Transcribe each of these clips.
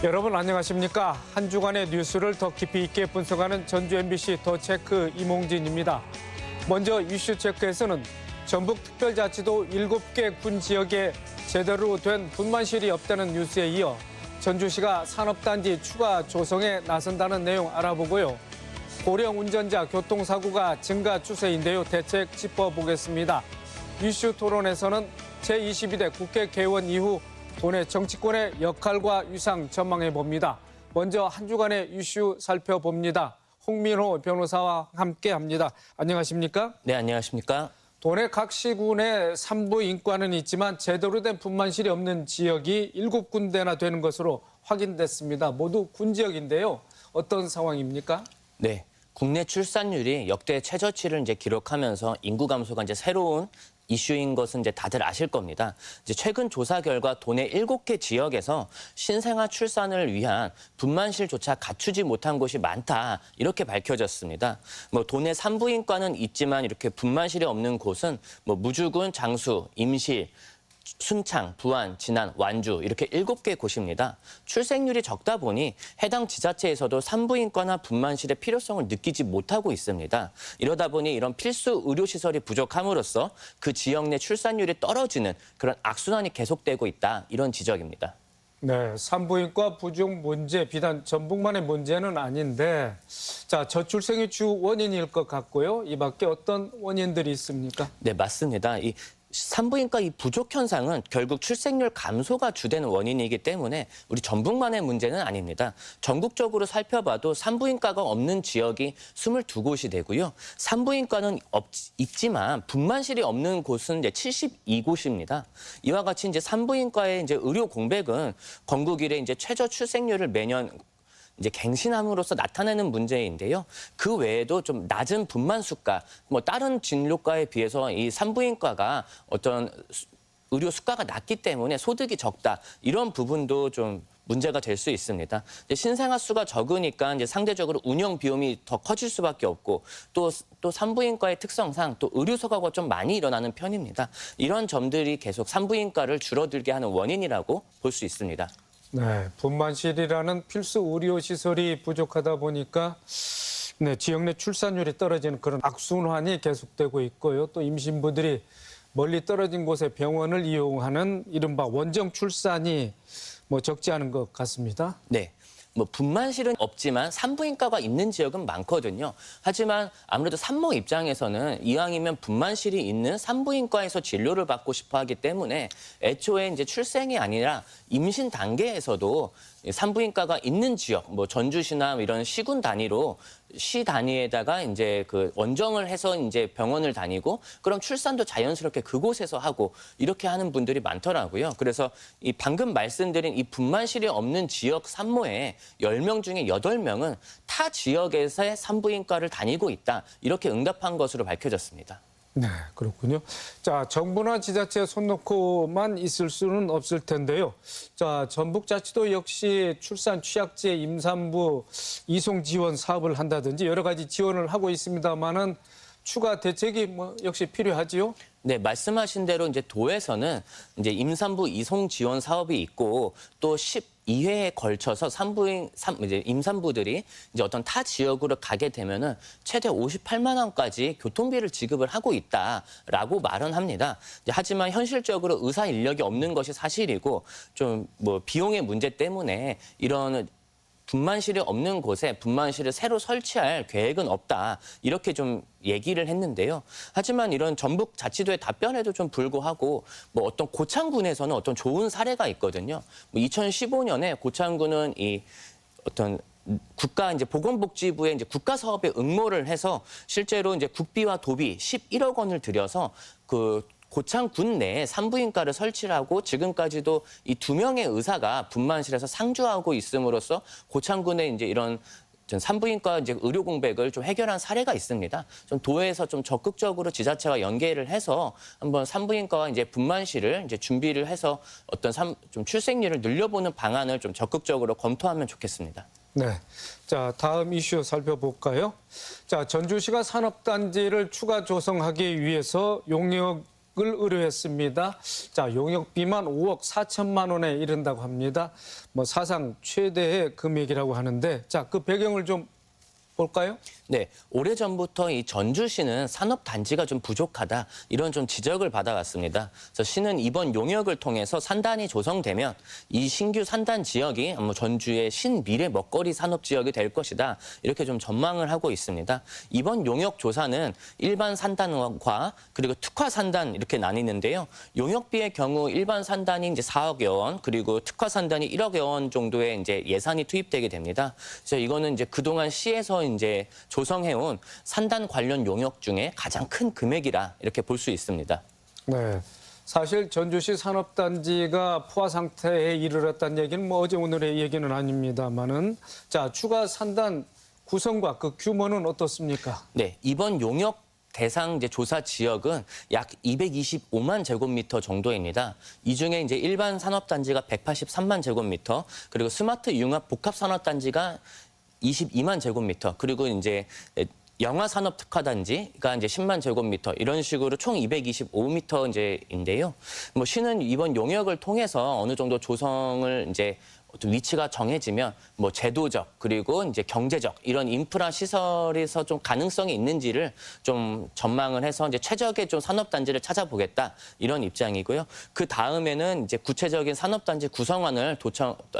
여러분 안녕하십니까? 한 주간의 뉴스를 더 깊이 있게 분석하는 전주 MBC 더 체크 이몽진입니다. 먼저 이슈 체크에서는 전북특별자치도 7개 군 지역에 제대로 된 분만실이 없다는 뉴스에 이어 전주시가 산업단지 추가 조성에 나선다는 내용 알아보고요. 고령 운전자 교통사고가 증가 추세인데요. 대책 짚어보겠습니다. 이슈 토론에서는 제22대 국회 개원 이후 도내 정치권의 역할과 위상 전망해봅니다. 먼저 한 주간의 이슈 살펴봅니다. 홍민호 변호사와 함께합니다. 안녕하십니까? 네, 안녕하십니까? 도내 각 시군에 산부인과는 있지만 제대로 된 분만실이 없는 지역이 7군데나 되는 것으로 확인됐습니다. 모두 군 지역인데요. 어떤 상황입니까? 네, 국내 출산율이 역대 최저치를 기록하면서 인구 감소가 새로운 이슈인 것은 다들 아실 겁니다. 최근 조사 결과 도내 7개 지역에서 신생아 출산을 위한 분만실조차 갖추지 못한 곳이 많다, 이렇게 밝혀졌습니다. 도내 산부인과는 있지만 이렇게 분만실이 없는 곳은 무주군, 장수, 임실, 순창, 부안, 진안, 완주 이렇게 7개 곳입니다. 출생률이 적다 보니 해당 지자체에서도 산부인과나 분만실의 필요성을 느끼지 못하고 있습니다. 이러다 보니 이런 필수 의료시설이 부족함으로써 그 지역 내 출산율이 떨어지는 그런 악순환이 계속되고 있다, 이런 지적입니다. 네, 산부인과 부족 문제 비단 전북만의 문제는 아닌데 자, 저출생이 주 원인일 것 같고요. 이 밖에 어떤 원인들이 있습니까? 네, 맞습니다. 이 산부인과 이 부족 현상은 결국 출생률 감소가 주된 원인이기 때문에 우리 전북만의 문제는 아닙니다. 전국적으로 살펴봐도 산부인과가 없는 지역이 22곳이 되고요. 산부인과는 있지만 분만실이 없는 곳은 72곳입니다. 이와 같이 산부인과의 의료 공백은 건국 이래 최저 출생률을 매년 갱신함으로써 나타내는 문제인데요. 그 외에도 좀 낮은 분만 수가, 다른 진료과에 비해서 이 산부인과가 어떤 의료 수가가 낮기 때문에 소득이 적다, 이런 부분도 좀 문제가 될 수 있습니다. 신생아 수가 적으니까 상대적으로 운영 비용이 더 커질 수밖에 없고 또 산부인과의 특성상 또 의료 소가가 좀 많이 일어나는 편입니다. 이런 점들이 계속 산부인과를 줄어들게 하는 원인이라고 볼 수 있습니다. 네, 분만실이라는 필수 의료시설이 부족하다 보니까 네, 지역 내 출산율이 떨어지는 그런 악순환이 계속되고 있고요. 또 임신부들이 멀리 떨어진 곳에 병원을 이용하는 이른바 원정 출산이 적지 않은 것 같습니다. 네. 분만실은 없지만 산부인과가 있는 지역은 많거든요. 하지만 아무래도 산모 입장에서는 이왕이면 분만실이 있는 산부인과에서 진료를 받고 싶어 하기 때문에 애초에 출생이 아니라 임신 단계에서도 산부인과가 있는 지역, 전주시나 이런 시군 단위로 시 단위에다가 그 원정을 해서 병원을 다니고 그럼 출산도 자연스럽게 그곳에서 하고 이렇게 하는 분들이 많더라고요. 그래서 이 방금 말씀드린 이 분만실이 없는 지역 산모의 10명 중에 8명은 타 지역에서의 산부인과를 다니고 있다, 이렇게 응답한 것으로 밝혀졌습니다. 네, 그렇군요. 자, 정부나 지자체에 손 놓고만 있을 수는 없을 텐데요. 자, 전북자치도 역시 출산 취약제 임산부 이송 지원 사업을 한다든지 여러 가지 지원을 하고 있습니다만은 추가 대책이 역시 필요하지요? 네, 말씀하신 대로 도에서는 임산부 이송 지원 사업이 있고 또 12회에 걸쳐서 임산부들이 어떤 타 지역으로 가게 되면은 최대 58만 원까지 교통비를 지급을 하고 있다라고 말은 합니다. 하지만 현실적으로 의사 인력이 없는 것이 사실이고 좀 비용의 문제 때문에 이런 분만실이 없는 곳에 분만실을 새로 설치할 계획은 없다, 이렇게 좀 얘기를 했는데요. 하지만 이런 전북자치도의 답변에도 좀 불구하고 어떤 고창군에서는 어떤 좋은 사례가 있거든요. 2015년에 고창군은 이 어떤 국가 보건복지부의 국가 사업에 응모를 해서 실제로 국비와 도비 11억 원을 들여서 고창군 내에 산부인과를 설치를 하고 지금까지도 이 2명의 의사가 분만실에서 상주하고 있음으로써 고창군의 이런 산부인과 의료 공백을 좀 해결한 사례가 있습니다. 좀 도에서 좀 적극적으로 지자체와 연계를 해서 한번 산부인과와 분만실을 준비를 해서 어떤 좀 출생률을 늘려보는 방안을 좀 적극적으로 검토하면 좋겠습니다. 네. 자, 다음 이슈 살펴볼까요? 자, 전주시가 산업단지를 추가 조성하기 위해서 용역 의뢰했습니다. 자, 용역비만 5억 4천만 원에 이른다고 합니다. 뭐 사상 최대의 금액이라고 하는데, 자, 그 배경을 좀 볼까요? 네, 오래전부터 이 전주시는 산업단지가 좀 부족하다 이런 좀 지적을 받아왔습니다. 그래서 시는 이번 용역을 통해서 산단이 조성되면 이 신규 산단 지역이 전주의 신미래 먹거리 산업지역이 될 것이다 이렇게 좀 전망을 하고 있습니다. 이번 용역 조사는 일반 산단과 그리고 특화 산단 이렇게 나뉘는데요. 용역비의 경우 일반 산단이 이제 4억여 원 그리고 특화 산단이 1억여 원 정도의 이제 예산이 투입되게 됩니다. 그래서 이거는 이제 그동안 시에서 이제 조성해온 산단 관련 용역 중에 가장 큰 금액이라 이렇게 볼 수 있습니다. 네. 사실 전주시 산업단지가 포화 상태에 이르렀다는 얘기는 뭐 어제 오늘의 얘기는 아닙니다만은 자, 추가 산단 구성과 그 규모는 어떻습니까? 네, 이번 용역 대상 이제 조사 지역은 약 225만 제곱미터 정도입니다. 이 중에 이제 일반 산업단지가 183만 제곱미터, 그리고 스마트 융합 복합산업단지가 22만 제곱미터, 그리고 이제 영화산업특화단지가 이제 10만 제곱미터 이런 식으로 총 225m 이제인데요. 뭐 시는 이번 용역을 통해서 어느 정도 조성을 이제 위치가 정해지면 뭐 제도적 그리고 이제 경제적 이런 인프라 시설에서 좀 가능성이 있는지를 좀 전망을 해서 이제 최적의 좀 산업단지를 찾아보겠다 이런 입장이고요. 그 다음에는 이제 구체적인 산업단지 구성안을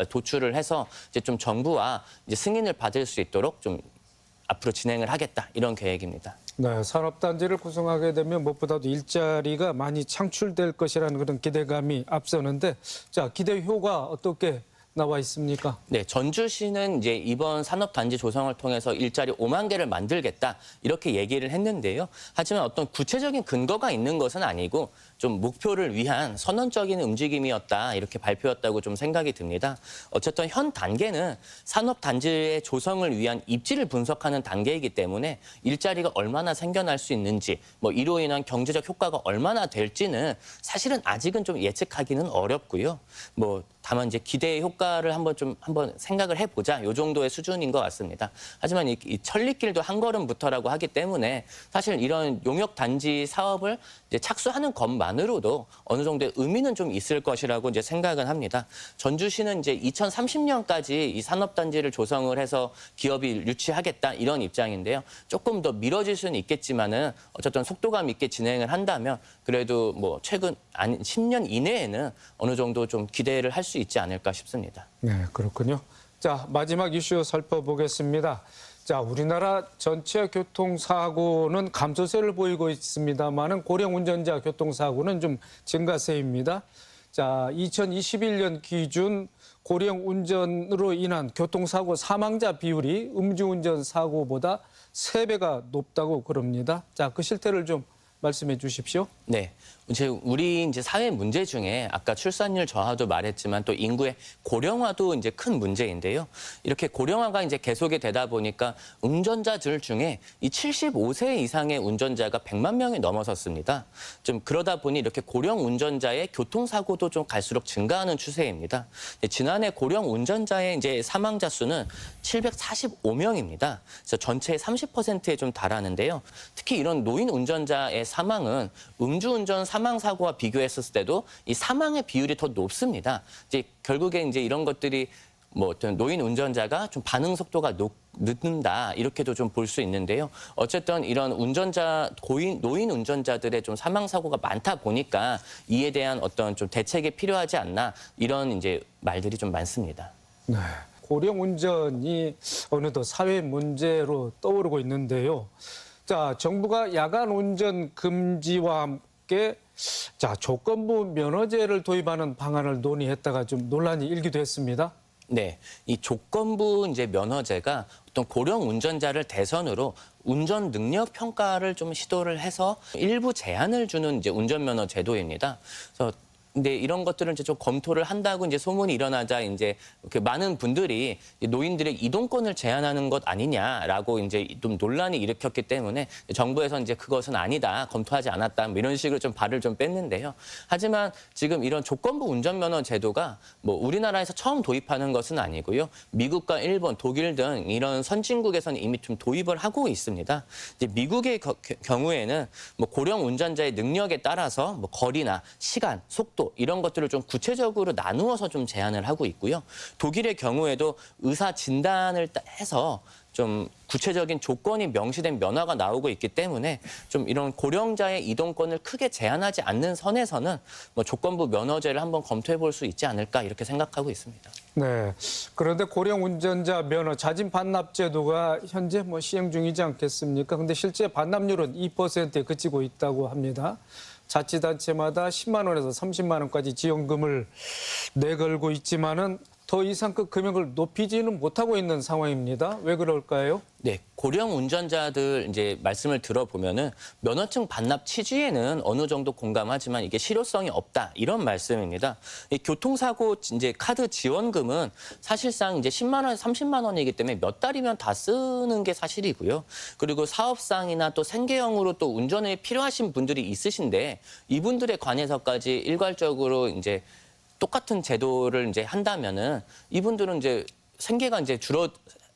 도출을 해서 이제 좀 정부와 이제 승인을 받을 수 있도록 좀 앞으로 진행을 하겠다 이런 계획입니다. 네, 산업단지를 구성하게 되면 무엇보다도 일자리가 많이 창출될 것이라는 그런 기대감이 앞서는데, 자, 기대 효과 어떻게 나와 있습니까? 네, 전주시는 이제 이번 산업단지 조성을 통해서 일자리 5만 개를 만들겠다 이렇게 얘기를 했는데요. 하지만 어떤 구체적인 근거가 있는 것은 아니고 좀 목표를 위한 선언적인 움직임이었다 이렇게 발표했다고 좀 생각이 듭니다. 어쨌든 현 단계는 산업단지의 조성을 위한 입지를 분석하는 단계이기 때문에 일자리가 얼마나 생겨날 수 있는지 뭐 이로 인한 경제적 효과가 얼마나 될지는 사실은 아직은 좀 예측하기는 어렵고요. 뭐 다만 이제 기대의 효과를 한번 생각을 해보자 이 정도의 수준인 것 같습니다. 하지만 이 천리길도 한 걸음부터라고 하기 때문에 사실 이런 용역 단지 사업을 이제 착수하는 것만으로도 어느 정도의 의미는 좀 있을 것이라고 이제 생각은 합니다. 전주시는 이제 2030년까지 이 산업단지를 조성을 해서 기업이 유치하겠다 이런 입장인데요. 조금 더 미뤄질 수는 있겠지만은 어쨌든 속도감 있게 진행을 한다면 그래도 뭐 최근 10년 이내에는 어느 정도 좀 기대를 할 수 있지 않을까 싶습니다. 네, 그렇군요. 자, 마지막 이슈 살펴보겠습니다. 자, 우리나라 전체 교통사고는 감소세를 보이고 있습니다만은 고령 운전자 교통사고는 좀 증가세입니다. 자, 2021년 기준 고령 운전으로 인한 교통사고 사망자 비율이 음주운전 사고보다 3배가 높다고 그럽니다. 자, 그 실태를 좀 말씀해 주십시오. 네. 우리 이제 사회 문제 중에 아까 출산율 저하도 말했지만 또 인구의 고령화도 이제 큰 문제인데요. 이렇게 고령화가 이제 계속이 되다 보니까 운전자들 중에 이 75세 이상의 운전자가 100만 명이 넘어섰습니다. 좀 그러다 보니 이렇게 고령 운전자의 교통사고도 좀 갈수록 증가하는 추세입니다. 지난해 고령 운전자의 이제 사망자 수는 745명입니다. 그래서 전체의 30%에 좀 달하는데요. 특히 이런 노인 운전자의 사망은 음주운전 사망 사고와 비교했을 때도 이 사망의 비율이 더 높습니다. 이제 결국에 이제 이런 것들이 뭐 어떤 노인 운전자가 좀 반응 속도가 늦는다 이렇게도 좀 볼 수 있는데요. 어쨌든 이런 노인 운전자들의 좀 사망 사고가 많다 보니까 이에 대한 어떤 좀 대책이 필요하지 않나 이런 이제 말들이 좀 많습니다. 네. 고령 운전이 어느덧 사회 문제로 떠오르고 있는데요. 자, 정부가 야간 운전 금지와 함께 자, 조건부 면허제를 도입하는 방안을 논의했다가 좀 논란이 일기도 했습니다. 네, 이 조건부 이제 면허제가 어떤 고령 운전자를 대상으로 운전 능력 평가를 좀 시도를 해서 일부 제한을 주는 이제 운전면허 제도입니다. 그래서 근데 이런 것들을 이제 좀 검토를 한다고 이제 소문이 일어나자 이제 이렇게 많은 분들이 노인들의 이동권을 제한하는 것 아니냐라고 이제 좀 논란이 일으켰기 때문에 정부에서 이제 그것은 아니다, 검토하지 않았다, 뭐 이런 식으로 좀 발을 좀 뺐는데요. 하지만 지금 이런 조건부 운전면허 제도가 뭐 우리나라에서 처음 도입하는 것은 아니고요. 미국과 일본, 독일 등 이런 선진국에서는 이미 좀 도입을 하고 있습니다. 이제 미국의 경우에는 뭐 고령 운전자의 능력에 따라서 뭐 거리나 시간, 속도 이런 것들을 좀 구체적으로 나누어서 좀 제한을 하고 있고요. 독일의 경우에도 의사 진단을 해서 좀 구체적인 조건이 명시된 면허가 나오고 있기 때문에 좀 이런 고령자의 이동권을 크게 제한하지 않는 선에서는 뭐 조건부 면허제를 한번 검토해 볼 수 있지 않을까 이렇게 생각하고 있습니다. 네. 그런데 고령 운전자 면허 자진 반납 제도가 현재 뭐 시행 중이지 않겠습니까? 근데 실제 반납률은 2%에 그치고 있다고 합니다. 자치단체마다 10만 원에서 30만 원까지 지원금을 내걸고 있지만은 더 이상 그 금액을 높이지는 못하고 있는 상황입니다. 왜 그럴까요? 네, 고령 운전자들 이제 말씀을 들어보면은 면허증 반납 취지에는 어느 정도 공감하지만 이게 실효성이 없다 이런 말씀입니다. 이 교통사고 이제 카드 지원금은 사실상 이제 10만 원에서 30만 원이기 때문에 몇 달이면 다 쓰는 게 사실이고요. 그리고 사업상이나 또 생계형으로 또 운전이 필요하신 분들이 있으신데 이분들에 관해서까지 일괄적으로 이제 똑같은 제도를 이제 한다면은 이분들은 이제 생계가 이제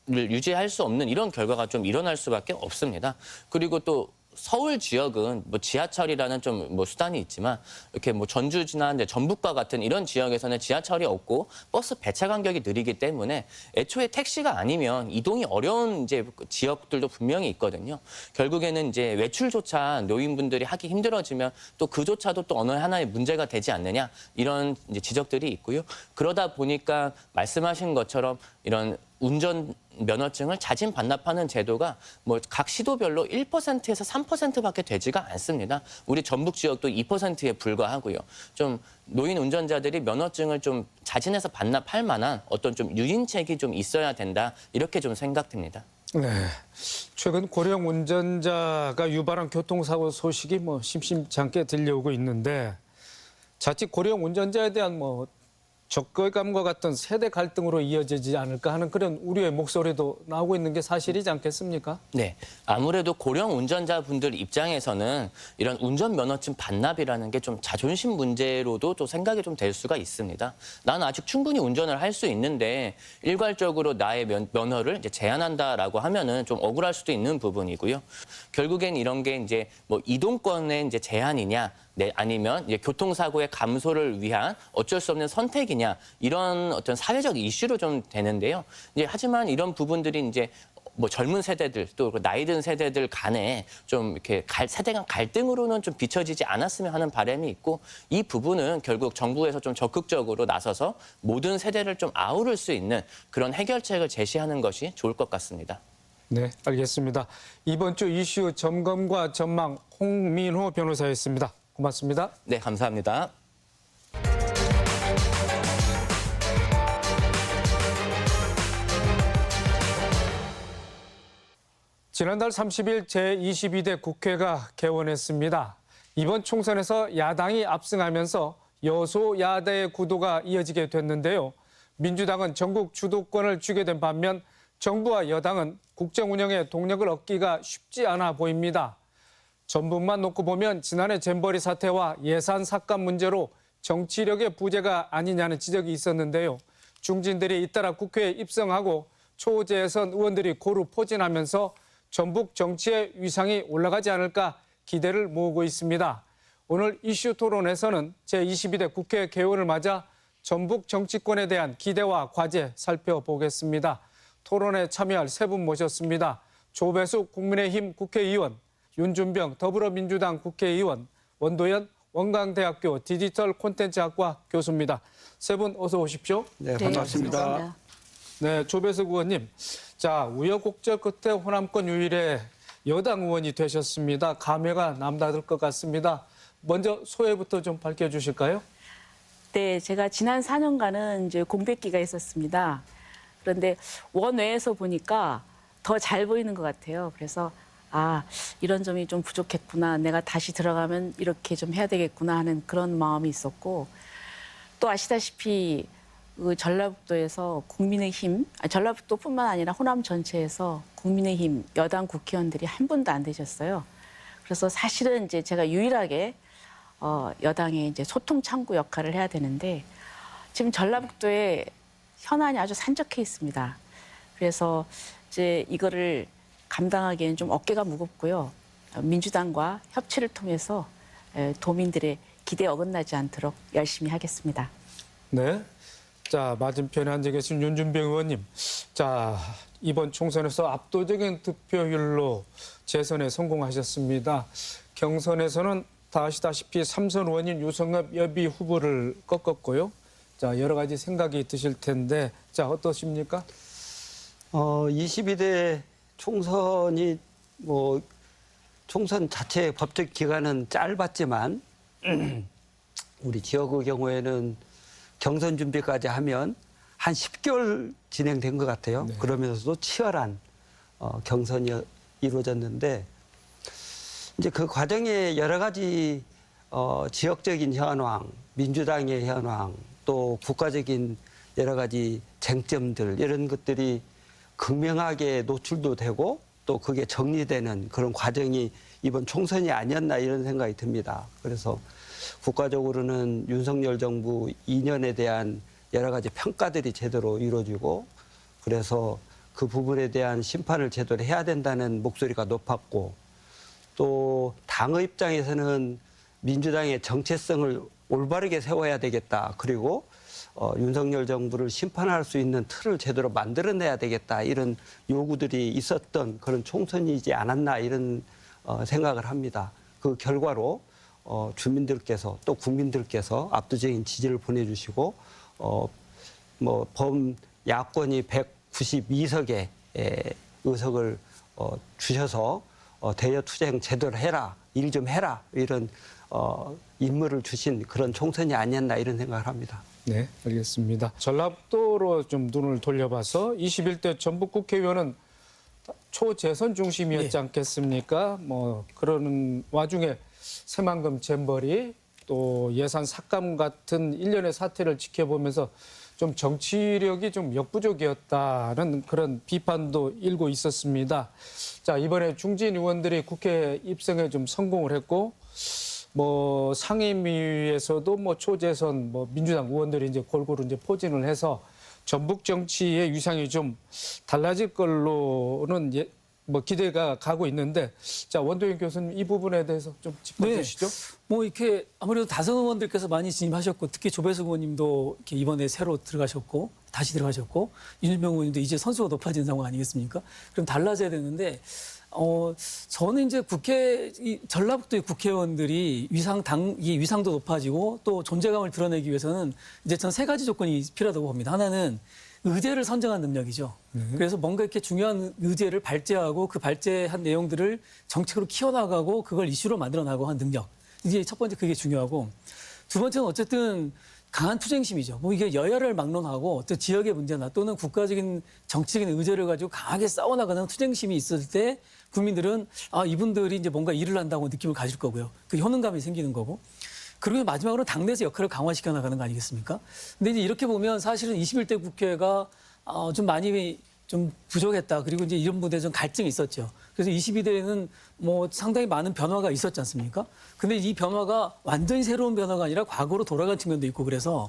를 유지할 수 없는 이런 결과가 좀 일어날 수밖에 없습니다. 그리고 또 서울 지역은 뭐 지하철이라는 좀 뭐 수단이 있지만 이렇게 뭐 전주나 이제 전북과 같은 이런 지역에서는 지하철이 없고 버스 배차 간격이 느리기 때문에 애초에 택시가 아니면 이동이 어려운 이제 지역들도 분명히 있거든요. 결국에는 이제 외출조차 노인분들이 하기 힘들어지면 또 그조차도 또 어느 하나의 문제가 되지 않느냐 이런 이제 지적들이 있고요. 그러다 보니까 말씀하신 것처럼 이런 운전 면허증을 자진 반납하는 제도가 뭐 각 시도별로 1%에서 3%밖에 되지가 않습니다. 우리 전북 지역도 2%에 불과하고요. 좀 노인 운전자들이 면허증을 좀 자진해서 반납할 만한 어떤 좀 유인책이 좀 있어야 된다. 이렇게 좀 생각됩니다. 네. 최근 고령 운전자가 유발한 교통사고 소식이 뭐 심심치 않게 들려오고 있는데 자칫 고령 운전자에 대한 뭐 적개감과 같은 세대 갈등으로 이어지지 않을까 하는 그런 우려의 목소리도 나오고 있는 게 사실이지 않겠습니까? 네, 아무래도 고령 운전자분들 입장에서는 이런 운전면허증 반납이라는 게 좀 자존심 문제로도 또 생각이 좀 될 수가 있습니다. 나는 아직 충분히 운전을 할 수 있는데 일괄적으로 나의 면허를 이제 제한한다라고 하면은 좀 억울할 수도 있는 부분이고요. 결국엔 이런 게 이제 뭐 이동권의 이제 제한이냐, 네, 아니면 이제 교통사고의 감소를 위한 어쩔 수 없는 선택이냐 이런 어떤 사회적 이슈로 좀 되는데요. 이제 하지만 이런 부분들이 이제 뭐 젊은 세대들 또 나이 든 세대들 간에 좀 이렇게 세대 간 갈등으로는 좀 비춰지지 않았으면 하는 바람이 있고 이 부분은 결국 정부에서 좀 적극적으로 나서서 모든 세대를 좀 아우를 수 있는 그런 해결책을 제시하는 것이 좋을 것 같습니다. 네, 알겠습니다. 이번 주 이슈 점검과 전망 홍민호 변호사였습니다. 고맙습니다. 네, 감사합니다. 지난달 30일 제22대 국회가 개원했습니다. 이번 총선에서 야당이 압승하면서 여소야대의 구도가 이어지게 됐는데요. 민주당은 전국 주도권을 쥐게 된 반면 정부와 여당은 국정 운영에 동력을 얻기가 쉽지 않아 보입니다. 전북만 놓고 보면 지난해 잼버리 사태와 예산 삭감 문제로 정치력의 부재가 아니냐는 지적이 있었는데요. 중진들이 잇따라 국회에 입성하고 초재선 의원들이 고루 포진하면서 전북 정치의 위상이 올라가지 않을까 기대를 모으고 있습니다. 오늘 이슈 토론에서는 제22대 국회 개원을 맞아 전북 정치권에 대한 기대와 과제 살펴보겠습니다. 토론에 참여할 세 분 모셨습니다. 조배숙 국민의힘 국회의원, 윤준병 더불어민주당 국회의원, 원도연 원광대학교 디지털 콘텐츠학과 교수입니다. 세 분 어서 오십시오. 네, 반갑습니다. 네, 조배숙 의원님. 자, 우여곡절 끝에 호남권 유일의 여당 의원이 되셨습니다. 감회가 남다를 것 같습니다. 먼저 소회부터 좀 밝혀주실까요? 네, 제가 지난 4년간은 이제 공백기가 있었습니다. 그런데 원외에서 보니까 더 잘 보이는 것 같아요. 그래서 이런 점이 좀 부족했구나. 내가 다시 들어가면 이렇게 좀 해야 되겠구나 하는 그런 마음이 있었고 또 아시다시피 그 전라북도에서 국민의힘, 전라북도뿐만 아니라 호남 전체에서 국민의힘 여당 국회의원들이 한 분도 안 되셨어요. 그래서 사실은 이제 제가 유일하게 여당의 이제 소통 창구 역할을 해야 되는데 지금 전라북도에 현안이 아주 산적해 있습니다. 그래서 이제 이거를 감당하기에는 좀 어깨가 무겁고요. 민주당과 협치를 통해서 도민들의 기대에 어긋나지 않도록 열심히 하겠습니다. 네. 자, 맞은편에 앉아 계신 윤준병 의원님. 자, 이번 총선에서 압도적인 득표율로 재선에 성공하셨습니다. 경선에서는 다 아시다시피 삼선 의원인 유성엽 여비 후보를 꺾었고요. 자, 여러 가지 생각이 드실 텐데, 자, 어떠십니까? 22대 총선이 뭐 총선 자체의 법적 기간은 짧았지만 우리 지역의 경우에는 경선 준비까지 하면 한 10개월 진행된 것 같아요. 네. 그러면서도 치열한 경선이 이루어졌는데 이제 그 과정에 여러 가지 지역적인 현황, 민주당의 현황, 또 국가적인 여러 가지 쟁점들 이런 것들이 극명하게 노출도 되고 또 그게 정리되는 그런 과정이 이번 총선이 아니었나 이런 생각이 듭니다. 그래서 국가적으로는 윤석열 정부 2년에 대한 여러 가지 평가들이 제대로 이루어지고 그래서 그 부분에 대한 심판을 제대로 해야 된다는 목소리가 높았고 또 당의 입장에서는 민주당의 정체성을 올바르게 세워야 되겠다. 그리고 윤석열 정부를 심판할 수 있는 틀을 제대로 만들어내야 되겠다. 이런 요구들이 있었던 그런 총선이지 않았나 이런 생각을 합니다. 그 결과로 주민들께서 또 국민들께서 압도적인 지지를 보내주시고 야권이 192석의 의석을 주셔서 대여 투쟁 제대로 해라, 일 좀 해라 이런 임무를 주신 그런 총선이 아니었나 이런 생각을 합니다. 네, 알겠습니다. 전라북도로 좀 눈을 돌려봐서 21대 전북 국회의원은 초재선 중심이었지 않겠습니까? 뭐 그런 와중에 새만금 잼버리 또 예산 삭감 같은 일련의 사태를 지켜보면서 좀 정치력이 좀 역부족이었다는 그런 비판도 일고 있었습니다. 자, 이번에 중진 의원들이 국회 입성에 좀 성공을 했고 뭐 상임위에서도 뭐 초재선 민주당 의원들이 이제 골고루 이제 포진을 해서 전북 정치의 위상이 좀 달라질 걸로는 기대가 가고 있는데 자, 원도현 교수님 이 부분에 대해서 좀 짚어주시죠. 뭐 이렇게 아무래도 다선 의원들께서 많이 진입하셨고 특히 조배수 의원님도 이렇게 이번에 새로 들어가셨고 다시 들어가셨고 윤준병 의원님도 이제 선수가 높아진 상황 아니겠습니까? 그럼 달라져야 되는데 저는 이제 전라북도의 국회의원들이 이 위상도 높아지고 또 존재감을 드러내기 위해서는 이제 전 세 가지 조건이 필요하다고 봅니다. 하나는 의제를 선정한 능력이죠. 그래서 뭔가 이렇게 중요한 의제를 발제하고 그 발제한 내용들을 정책으로 키워나가고 그걸 이슈로 만들어나가고 한 능력. 이게 첫 번째 그게 중요하고 두 번째는 어쨌든 강한 투쟁심이죠. 뭐 이게 여야를 막론하고 또 지역의 문제나 또는 국가적인 정치적인 의제를 가지고 강하게 싸워나가는 투쟁심이 있을 때 국민들은 이분들이 이제 뭔가 일을 한다고 느낌을 가질 거고요. 그 효능감이 생기는 거고. 그리고 마지막으로 당내에서 역할을 강화시켜 나가는 거 아니겠습니까? 근데 이제 이렇게 보면 사실은 21대 국회가 좀 많이 좀 부족했다. 그리고 이제 이런 부분에 좀 갈증이 있었죠. 그래서 22대에는 뭐 상당히 많은 변화가 있었지 않습니까? 근데 이 변화가 완전히 새로운 변화가 아니라 과거로 돌아간 측면도 있고 그래서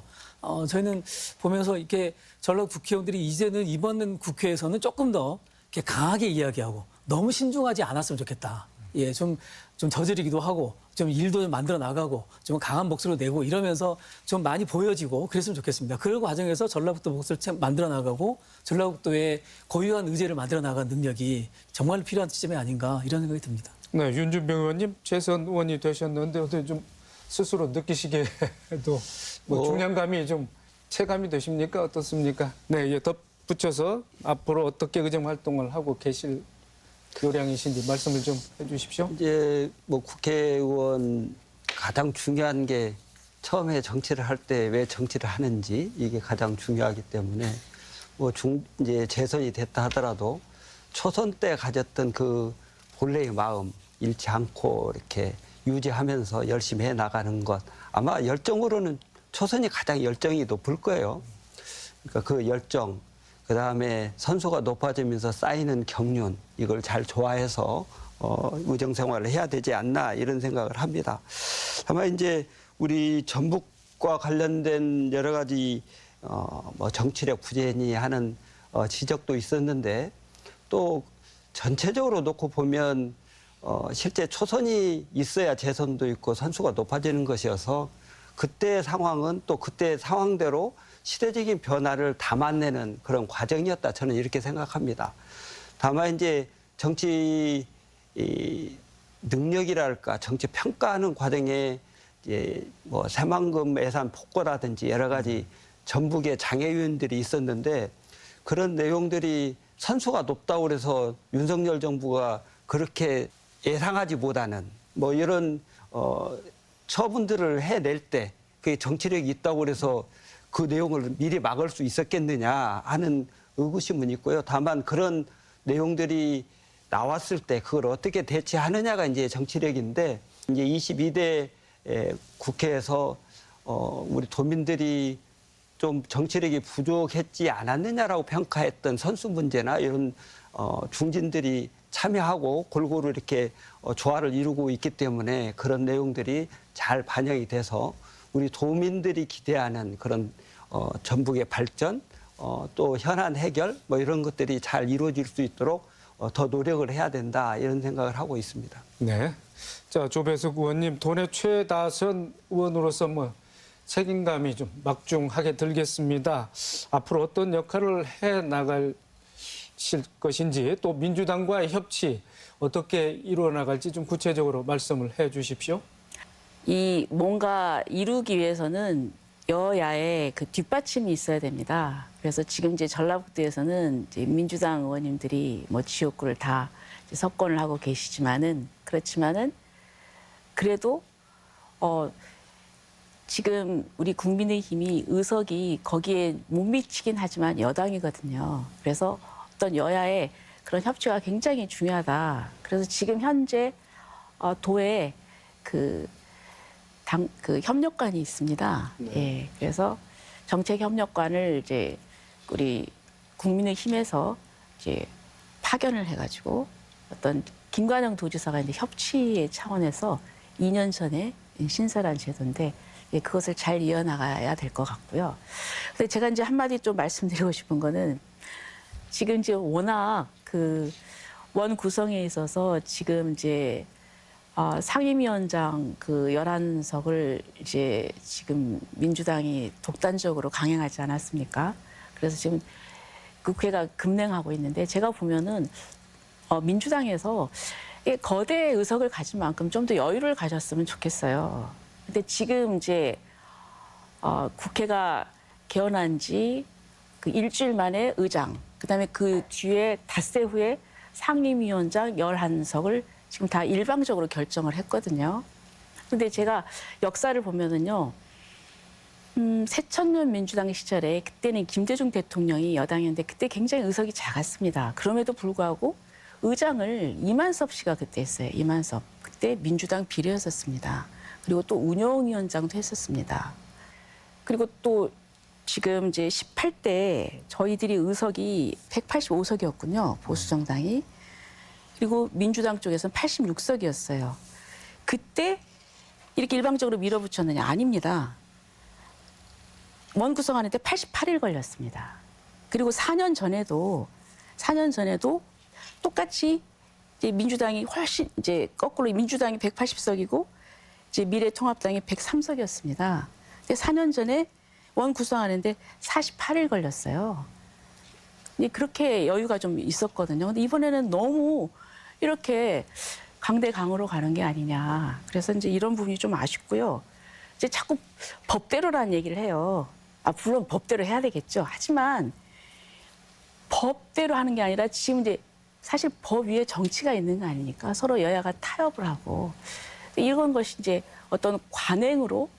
저희는 보면서 이렇게 전라북 국회의원들이 이제는 이번 국회에서는 조금 더 이렇게 강하게 이야기하고 너무 신중하지 않았으면 좋겠다. 예, 좀 저지르기도 하고 좀 일도 좀 만들어 나가고 좀 강한 목소리를 내고 이러면서 좀 많이 보여지고 그랬으면 좋겠습니다. 그런 과정에서 전라북도 목소리를 만들어 나가고 전라북도의 고유한 의제를 만들어 나가는 능력이 정말 필요한 시점이 아닌가 이런 생각이 듭니다. 네, 윤준병 의원님 재선 의원이 되셨는데 어떻게 좀 스스로 느끼시기에도 중량감이 좀 체감이 되십니까? 어떻습니까? 네, 덧붙여서 앞으로 어떻게 의정 활동을 하고 계실 요량이신지 말씀을 좀 해주십시오. 이제 뭐 국회의원 가장 중요한 게 처음에 정치를 할 때 왜 정치를 하는지 이게 가장 중요하기 때문에 이제 재선이 됐다 하더라도 초선 때 가졌던 그 본래의 마음 잃지 않고 이렇게 유지하면서 열심히 해 나가는 것 아마 열정으로는 초선이 가장 열정이 높을 거예요. 그러니까 그 열정, 그다음에 선수가 높아지면서 쌓이는 경륜, 이걸 잘 좋아해서 의정 생활을 해야 되지 않나 이런 생각을 합니다. 다만 이제 우리 전북과 관련된 여러 가지 뭐 정치력 부재니 하는 지적도 있었는데 또 전체적으로 놓고 보면 실제 초선이 있어야 재선도 있고 선수가 높아지는 것이어서 그때 상황은 또 그때 상황대로 시대적인 변화를 담아내는 그런 과정이었다. 저는 이렇게 생각합니다. 다만 이제 정치 능력이랄까 정치 평가하는 과정에 이제 뭐 새만금 예산 폭거라든지 여러 가지 전북의 장애유인들이 있었는데 그런 내용들이 선수가 높다고 그래서 윤석열 정부가 그렇게 예상하지 못하는 뭐 이런 처분들을 해낼 때 그게 정치력이 있다고 그래서 그 내용을 미리 막을 수 있었겠느냐 하는 의구심은 있고요. 다만 그런 내용들이 나왔을 때 그걸 어떻게 대처하느냐가 이제 정치력인데 이제 22대 국회에서 우리 도민들이 좀 정치력이 부족했지 않았느냐라고 평가했던 선수 문제나 이런 중진들이 참여하고 골고루 이렇게 조화를 이루고 있기 때문에 그런 내용들이 잘 반영이 돼서 우리 도민들이 기대하는 그런 전북의 발전 또 현안 해결 뭐 이런 것들이 잘 이루어질 수 있도록 더 노력을 해야 된다 이런 생각을 하고 있습니다. 네. 자, 조배숙 의원님, 돈의 최다선 의원으로서 뭐 책임감이 좀 막중하게 들겠습니다. 앞으로 어떤 역할을 해 나갈 것인지 또 민주당과의 협치 어떻게 이루어 나갈지 좀 구체적으로 말씀을 해 주십시오. 이 뭔가 이루기 위해서는 여야의 그 뒷받침이 있어야 됩니다. 그래서 지금 이제 전라북도에서는 이제 민주당 의원님들이 뭐 지역구를 다 이제 석권을 하고 계시지만은 그렇지만은 그래도 지금 우리 국민의힘이 의석이 거기에 못 미치긴 하지만 여당이거든요. 그래서 어떤 여야의 그런 협치가 굉장히 중요하다. 그래서 지금 현재 도에 그 협력관이 있습니다. 네. 예, 그래서 정책 협력관을 이제 우리 국민의힘에서 이제 파견을 해가지고 어떤 김관영 도지사가 이제 협치의 차원에서 2년 전에 신설한 제도인데 예, 그것을 잘 이어나가야 될 것 같고요. 근데 제가 이제 한마디 좀 말씀드리고 싶은 거는 지금 이제 워낙 그 원 구성에 있어서 지금 이제 상임위원장 그 11석을 이제 지금 민주당이 독단적으로 강행하지 않았습니까? 그래서 지금 국회가 급냉하고 있는데 제가 보면은 민주당에서 거대 의석을 가진 만큼 좀 더 여유를 가졌으면 좋겠어요. 근데 지금 이제 국회가 개원한 지 그 일주일 만에 의장, 그다음에 그 뒤에 닷새 후에 상임위원장 11석을 지금 다 일방적으로 결정을 했거든요. 근데 제가 역사를 보면은요, 새천년 민주당 시절에 그때는 김대중 대통령이 여당이었는데 그때 굉장히 의석이 작았습니다. 그럼에도 불구하고 의장을 이만섭 씨가 그때 했어요. 이만섭. 그때 민주당 비례였었습니다. 그리고 또 운영위원장도 했었습니다. 그리고 또 지금 이제 18대 저희들이 의석이 185석이었군요. 보수정당이. 그리고 민주당 쪽에서는 86석이었어요. 그때 이렇게 일방적으로 밀어붙였느냐? 아닙니다. 원 구성하는데 88일 걸렸습니다. 그리고 4년 전에도 똑같이 이제 민주당이 훨씬 이제 거꾸로 민주당이 180석이고 이제 미래통합당이 103석이었습니다. 근데 4년 전에 원 구성하는데 48일 걸렸어요. 그렇게 여유가 좀 있었거든요. 근데 이번에는 너무 이렇게 강대강으로 가는 게 아니냐. 그래서 이제 이런 부분이 좀 아쉽고요. 이제 자꾸 법대로라는 얘기를 해요. 물론 법대로 해야 되겠죠. 하지만 법대로 하는 게 아니라 지금 이제 사실 법 위에 정치가 있는 거 아닙니까? 서로 여야가 타협을 하고 이런 것이 이제 어떤 관행으로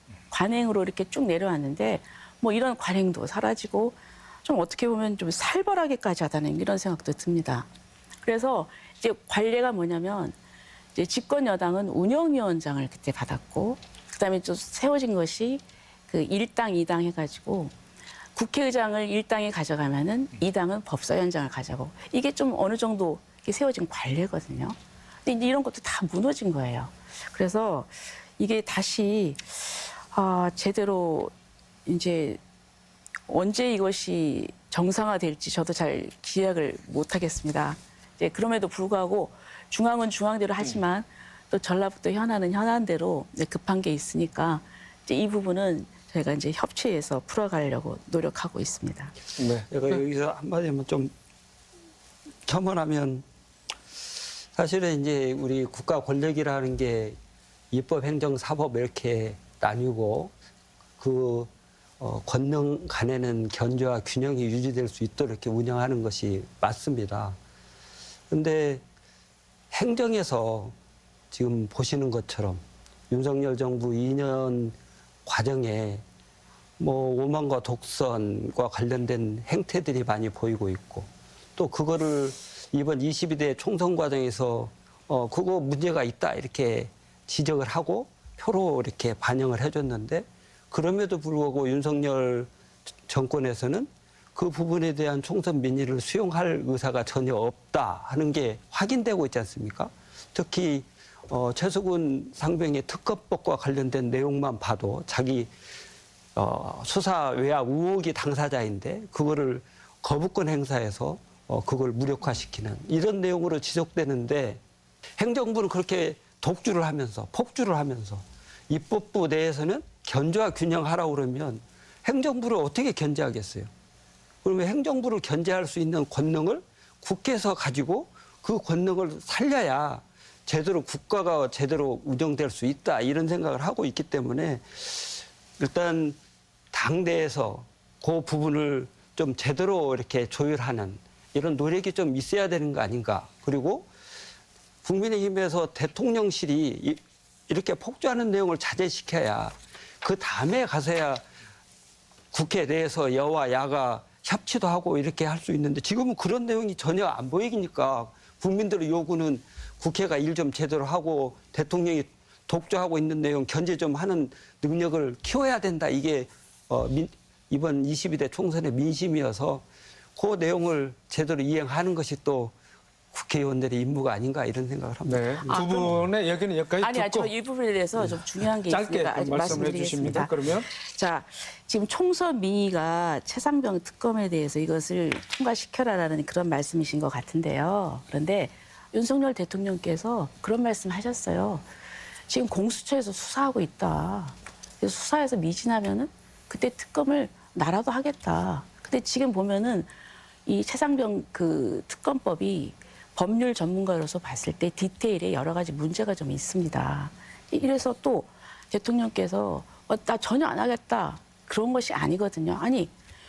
이렇게 쭉 내려왔는데 뭐 이런 관행도 사라지고 좀 어떻게 보면 좀 살벌하게까지 하다는 이런 생각도 듭니다. 그래서 이제 관례가 뭐냐면 이제 집권 여당은 운영위원장을 그때 받았고 그다음에 또 세워진 것이 그 1당 2당 해가지고 국회의장을 1당이 가져가면은 2당은 법사위원장을 가져가고 이게 좀 어느 정도 이게 세워진 관례거든요. 근데 이제 이런 것도 다 무너진 거예요. 그래서 이게 다시 제대로 이제 언제 이것이 정상화될지 저도 잘 기약을 못 하겠습니다. 이제 그럼에도 불구하고 중앙은 중앙대로 하지만 또 전라북도 현안은 현안대로 이제 급한 게 있으니까 이제 이 부분은 저희가 이제 협치해서 풀어가려고 노력하고 있습니다. 네. 제가 여기서 한마디만 좀 첨언하면 사실은 이제 우리 국가 권력이라는 게 입법, 행정, 사법 이렇게 나뉘고 그 권능 간에는 견제와 균형이 유지될 수 있도록 이렇게 운영하는 것이 맞습니다. 그런데 행정에서 지금 보시는 것처럼 윤석열 정부 2년 과정에 뭐 오만과 독선과 관련된 행태들이 많이 보이고 있고 또 그거를 이번 22대 총선 과정에서 그거 문제가 있다 이렇게 지적을 하고 표로 이렇게 반영을 해줬는데 그럼에도 불구하고 윤석열 정권에서는 그 부분에 대한 총선 민의를 수용할 의사가 전혀 없다 하는 게 확인되고 있지 않습니까? 특히 최수근 상병의 특검법과 관련된 내용만 봐도 자기 수사 외압 의혹이 당사자인데 그거를 거부권 행사해서 그걸 무력화시키는 이런 내용으로 지적되는데 행정부는 그렇게 독주를 하면서 폭주를 하면서 입법부 내에서는 견제와 균형하라고 그러면 행정부를 어떻게 견제하겠어요? 그러면 행정부를 견제할 수 있는 권능을 국회에서 가지고 그 권능을 살려야 제대로 국가가 제대로 운영될 수 있다 이런 생각을 하고 있기 때문에 일단 당내에서 그 부분을 좀 제대로 이렇게 조율하는 이런 노력이 좀 있어야 되는 거 아닌가. 그리고 국민의힘에서 대통령실이 이렇게 폭주하는 내용을 자제시켜야 그 다음에 가서야 국회 내에서 여와 야가 협치도 하고 이렇게 할 수 있는데 지금은 그런 내용이 전혀 안 보이니까 국민들의 요구는 국회가 일 좀 제대로 하고 대통령이 독주하고 있는 내용 견제 좀 하는 능력을 키워야 된다. 이게 이번 22대 총선의 민심이어서 그 내용을 제대로 이행하는 것이 또 국회의원들의 임무가 아닌가 이런 생각을 합니다. 네. 두 분의 얘기는 여기까지 아니요, 듣고 저 이 부분에 대해서 좀 중요한 게 짧게 있으니까 말씀을 말씀드리겠습니다. 해주십니다. 그러면 자, 지금 총선 민의가 최상병 특검에 대해서 이것을 통과시켜라라는 그런 말씀이신 것 같은데요. 그런데 윤석열 대통령께서 그런 말씀하셨어요. 지금 공수처에서 수사하고 있다. 그래서 수사에서 미진하면은 그때 특검을 나라도 하겠다. 근데 지금 보면은 이 최상병 그 특검법이 법률 전문가로서 봤을 때 디테일에 여러 가지 문제가 좀 있습니다. 이래서 또 대통령께서 나 전혀 안 하겠다. 그런 것이 아니거든요. 아니,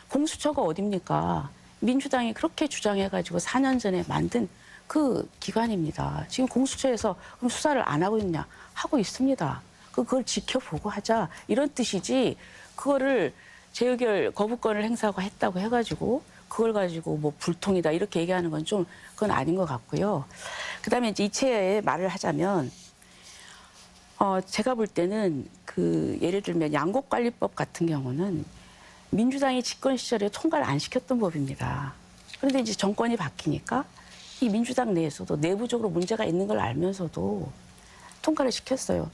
공수처가 어딥니까? 민주당이 그렇게 주장해가지고 4년 전에 만든 그 기관입니다. 지금 공수처에서 그럼 수사를 안 하고 있냐? 하고 있습니다. 그걸 지켜보고 하자. 이런 뜻이지 그거를 재의결 거부권을 행사하고 했다고 해가지고 그걸 가지고 뭐 불통이다 이렇게 얘기하는 건 좀 그건 아닌 것 같고요. 그다음에 이제 이체의 말을 하자면 제가 볼 때는 그 예를 들면 양곡관리법 같은 경우는 민주당이 집권 시절에 통과를 안 시켰던 법입니다. 그런데 이제 정권이 바뀌니까 이 민주당 내에서도 내부적으로 문제가 있는 걸 알면서도 통과를 시켰어요.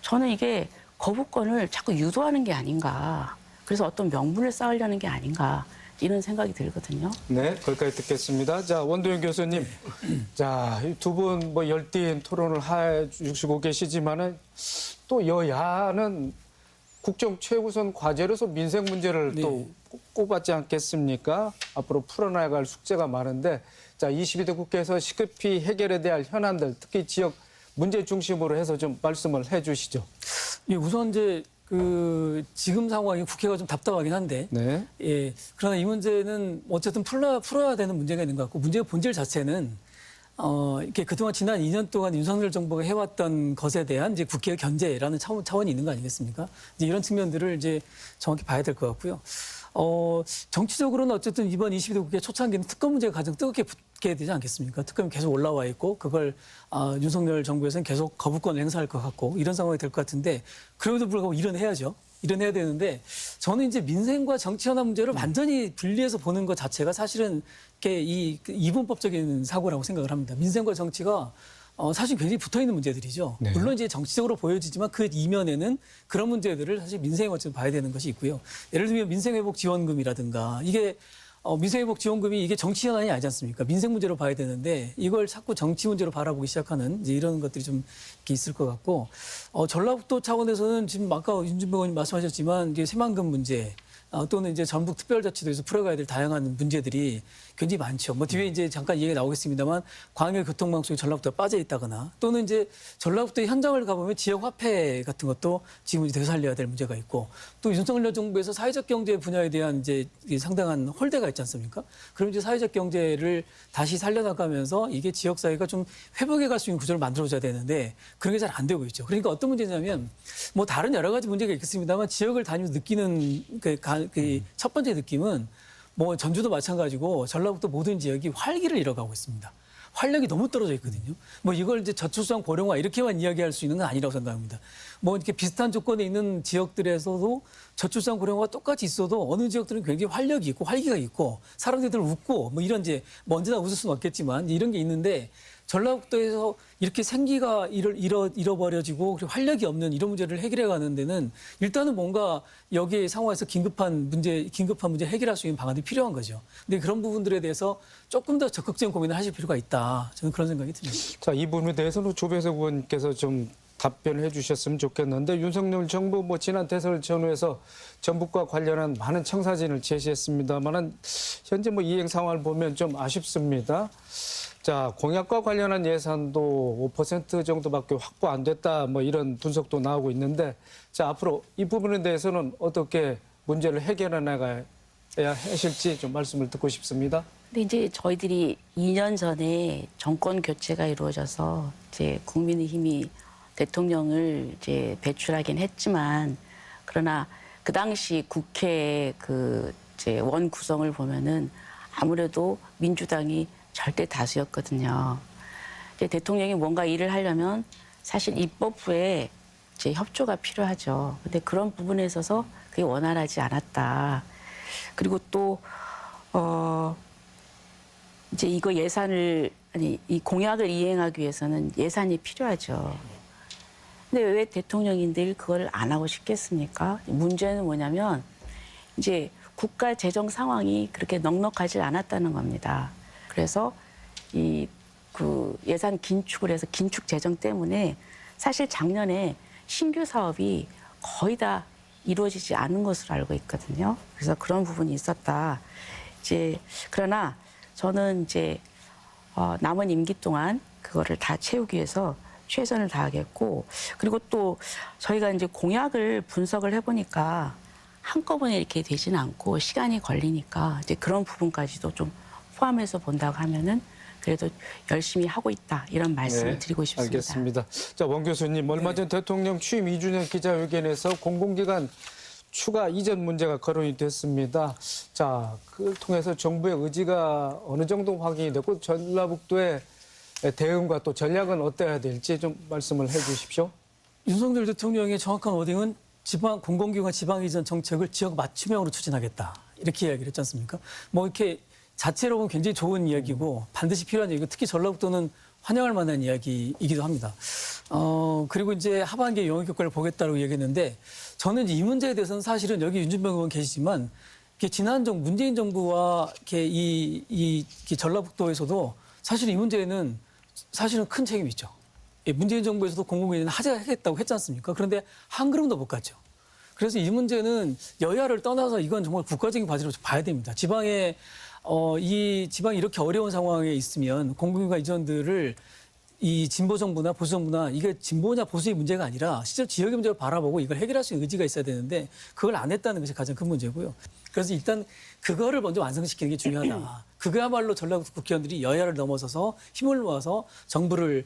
저는 이게 거부권을 자꾸 유도하는 게 아닌가. 그래서 어떤 명분을 쌓으려는 게 아닌가. 이런 생각이 들거든요. 네, 거기까지 듣겠습니다. 자, 원도영 교수님. 자, 두 분 뭐 열띤 토론을 해주시고 계시지만은 또 여야는 국정 최우선 과제로서 민생 문제를 네. 또 꼽았지 않겠습니까? 앞으로 풀어나갈 숙제가 많은데 자, 22대 국회에서 시급히 해결해야 될 현안들, 특히 지역 문제 중심으로 해서 좀 말씀을 해 주시죠. 예, 우선 이제 그 지금 상황이 국회가 좀 답답하긴 한데, 네. 예, 그러나 이 문제는 어쨌든 풀어야 되는 문제가 있는 것 같고 문제의 본질 자체는 이렇게 그동안 지난 2년 동안 윤석열 정부가 해왔던 것에 대한 이제 국회의 견제라는 차원이 있는 거 아니겠습니까? 이제 이런 측면들을 이제 정확히 봐야 될 것 같고요. 정치적으로는 어쨌든 이번 22대 국회 초창기는 특검 문제가 가장 뜨겁게 붙게 되지 않겠습니까? 특검이 계속 올라와 있고 그걸 윤석열 정부에서는 계속 거부권을 행사할 것 같고 이런 상황이 될 것 같은데 그럼에도 불구하고 일은 해야죠. 이런 해야 되는데 저는 이제 민생과 정치 현안 문제를 완전히 분리해서 보는 것 자체가 사실은 이렇게 이 이분법적인 사고라고 생각을 합니다. 민생과 정치가 사실 굉장히 붙어 있는 문제들이죠. 네. 물론 이제 정치적으로 보여지지만 그 이면에는 그런 문제들을 사실 민생에 관해서 봐야 되는 것이 있고요. 예를 들면 민생회복지원금이라든가 이게 민생회복지원금이 이게 정치 현안이 아니지 않습니까? 민생 문제로 봐야 되는데 이걸 자꾸 정치 문제로 바라보기 시작하는 이제 이런 것들이 좀 이렇게 있을 것 같고 전라북도 차원에서는 지금 아까 윤준병 의원님 말씀하셨지만 이게 새만금 문제 또는 이제 전북 특별자치도에서 풀어가야 될 다양한 문제들이 굉장히 많죠. 뭐 뒤에 이제 잠깐 얘기 나오겠습니다만 광역 교통망 속에 전라북도가 빠져 있다거나 또는 이제 전라북도의 현장을 가보면 지역 화폐 같은 것도 지금 이제 되살려야 될 문제가 있고 또 윤석열 정부에서 사회적 경제 분야에 대한 이제 상당한 홀대가 있지 않습니까? 그럼 이제 사회적 경제를 다시 살려나가면서 이게 지역 사회가 좀 회복해 갈 수 있는 구조를 만들어줘야 되는데 그런 게 잘 안 되고 있죠. 그러니까 어떤 문제냐면 뭐 다른 여러 가지 문제가 있겠습니다만 지역을 다니면서 느끼는 첫 번째 느낌은 뭐 전주도 마찬가지고 전라북도 모든 지역이 활기를 잃어가고 있습니다. 활력이 너무 떨어져 있거든요. 뭐 이걸 이제 저출산 고령화 이렇게만 이야기할 수 있는 건 아니라고 생각합니다. 뭐 이렇게 비슷한 조건에 있는 지역들에서도 저출산 고령화가 똑같이 있어도 어느 지역들은 굉장히 활력이 있고 활기가 있고 사람들이 웃고 뭐 이런 이제 뭐 언제나 웃을 수는 없겠지만 이런 게 있는데 전라북도에서 이렇게 생기가 잃어버려지고 그리고 활력이 없는 이런 문제를 해결해 가는 데는 일단은 뭔가 여기 상황에서 긴급한 문제 해결할 수 있는 방안이 필요한 거죠. 근데 그런 부분들에 대해서 조금 더 적극적인 고민을 하실 필요가 있다. 저는 그런 생각이 듭니다. 자, 이 부분에 대해서는 조배석 의원께서 좀 답변해 주셨으면 좋겠는데 윤석열 정부 뭐 지난 대선을 전후해서 전북과 관련한 많은 청사진을 제시했습니다만은 현재 뭐 이행 상황을 보면 좀 아쉽습니다. 자, 공약과 관련한 예산도 5% 정도밖에 확보 안 됐다 뭐 이런 분석도 나오고 있는데 자, 앞으로 이 부분에 대해서는 어떻게 문제를 해결해 나가야 하실지 좀 말씀을 듣고 싶습니다. 근데 이제 저희들이 2년 전에 정권 교체가 이루어져서 이제 국민의힘이 대통령을 이제 배출하긴 했지만 그러나 그 당시 국회 그 이제 원 구성을 보면은 아무래도 민주당이 절대 다수였거든요. 이제 대통령이 뭔가 일을 하려면 사실 입법부에 이제 협조가 필요하죠. 근데 그런 부분에 있어서 그게 원활하지 않았다. 그리고 또 이제 이거 이 공약을 이행하기 위해서는 예산이 필요하죠. 근데 왜 대통령이 늘 그걸 안 하고 싶겠습니까? 문제는 뭐냐면 이제 국가 재정 상황이 그렇게 넉넉하지 않았다는 겁니다. 그래서 그 예산 긴축을 해서 긴축 재정 때문에 사실 작년에 신규 사업이 거의 다 이루어지지 않은 것으로 알고 있거든요. 그래서 그런 부분이 있었다. 이제 그러나 저는 이제 남은 임기 동안 그거를 다 채우기 위해서 최선을 다하겠고 그리고 또 저희가 이제 공약을 분석을 해보니까 한꺼번에 이렇게 되지는 않고 시간이 걸리니까 이제 그런 부분까지도 좀 포함해서 본다고 하면은 그래도 열심히 하고 있다 이런 말씀을 드리고 싶습니다. 알겠습니다. 자, 원 교수님 얼마 전 대통령 취임 2주년 기자회견에서 공공기관 추가 이전 문제가 거론이 됐습니다. 자, 그걸 통해서 정부의 의지가 어느 정도 확인이 됐고 전라북도의 대응과 또 전략은 어때야 될지 좀 말씀을 해 주십시오. 윤석열 대통령의 정확한 워딩은 공공기관 지방 이전 정책을 지역 맞춤형으로 추진하겠다. 이렇게 이야기를 했지 않습니까? 뭐 이렇게 자체로 보면 굉장히 좋은 이야기고 반드시 필요한 얘기고 특히 전라북도는 환영할 만한 이야기이기도 합니다. 그리고 이제 하반기에 영역 효과를 보겠다고 얘기했는데 저는 이 문제에 대해서는 사실은 여기 윤준병 의원 계시지만 지난 문재인 정부와 이 전라북도에서도 사실 이 문제는 사실은 큰 책임이 있죠. 문재인 정부에서도 공공기관은 하겠다고 했지 않습니까? 그런데 한 걸음도 못 갔죠. 그래서 이 문제는 여야를 떠나서 이건 정말 국가적인 과제로 봐야 됩니다. 지방이 이렇게 어려운 상황에 있으면 공공기관 이전들을 이 진보 정부나 보수 정부나 이게 진보냐 보수의 문제가 아니라 실제 지역의 문제를 바라보고 이걸 해결할 수 있는 의지가 있어야 되는데 그걸 안 했다는 것이 가장 큰 문제고요. 그러니까 그래서 일단 그거를 먼저 완성시키는 게 중요하다. 그거야말로 전라북도 국회의원들이 여야를 넘어서서 힘을 모아서 정부를